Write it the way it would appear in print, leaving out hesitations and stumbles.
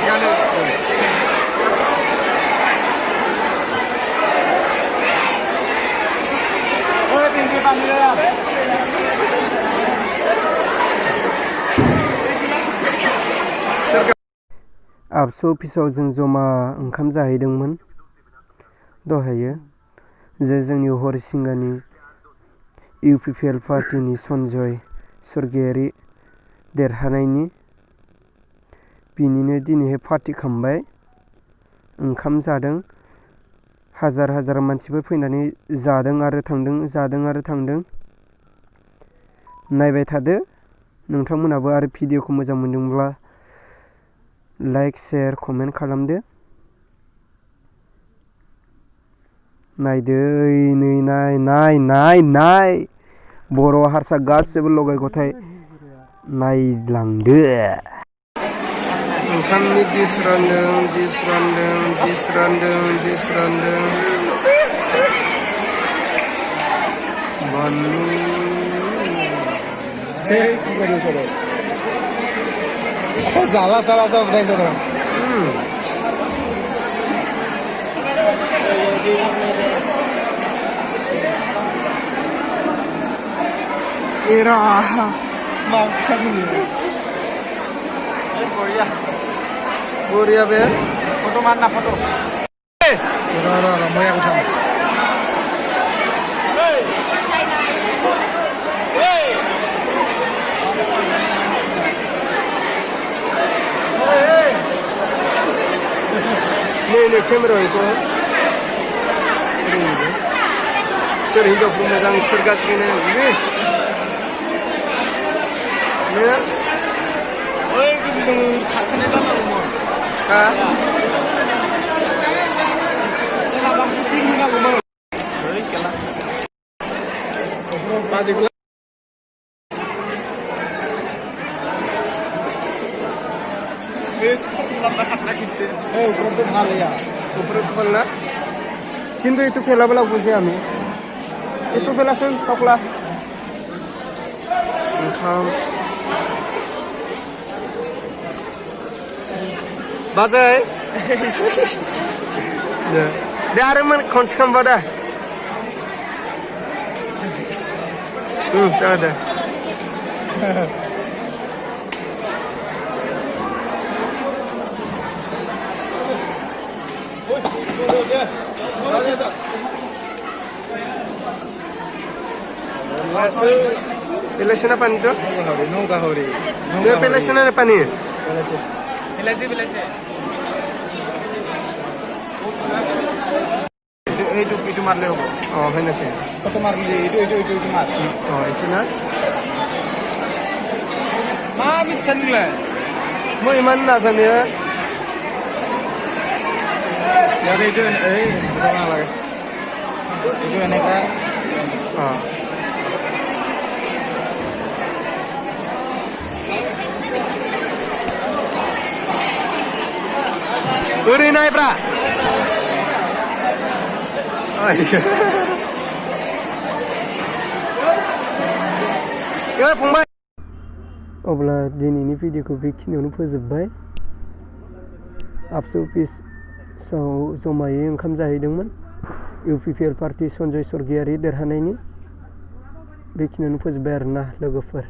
हारसिङानो आबसु अफिसाव जों जमा ओंखाम जाहैदोंमोन दहायो जे जोंनि हरिसिंगानि इउपिपिएल पार्टीनि सन्जय सर्गियारि देरहानायनि बिनिनो दिनैहाय पार्टी खालामबाय ओंखाम जादों हाजार हाजार मानसिफोर फैनानै जादों आरो थांदों नायबाय थादो नोंथांमोनाबो आरो भिडिअखौ मोजां मोनदोंब्ला लाइक शेयार कमेन्ट खालामदो नायदो नाय बर' हारसा गासैबो लगाय गथाय नायलांदो ओंखामनि डिस रानदों बानलु जाला सब नाही सर era maksa ini Korea be foto mana foto mau yang utama 네 camera itu sering hidup megang surga segini ini 네 어이 그 지금 같은 해달라고 뭐 아? 내가 막 슈팅이라고 뭐 어이 깰라 빠지고 Wes lama kata gitu. Berapa hal ya? Berapa hal na? Kintu itu pela buzi kami. Itu pela sen sokla. Wngkam. Bazai. Dia ada mana kunci pada? Ada. Pelasan apa itu? Nungka hori. Dia pelasan apa nih? Pelasan. Itu marle hobo. Oh, benar sih. Foto marle itu mar. Oh, itu na? Mami channel. Mau iman na sana ya? Ya itu sama lagi. Itu enak kan? Ah. Uri naik pra. Oh iya. Ya फंबाय. अब्ला दिनैनि भिडिअखौ बेखिनियावनो फोजोबबाय. आबसु अफिसाव जमायै ओंखाम जाहैदोंमोन इउपिपिएल पार्टी सन्जय सर्गियारि देरहानायनि बेखिनियावनो फोजोबबाय आरोना लोगोफोर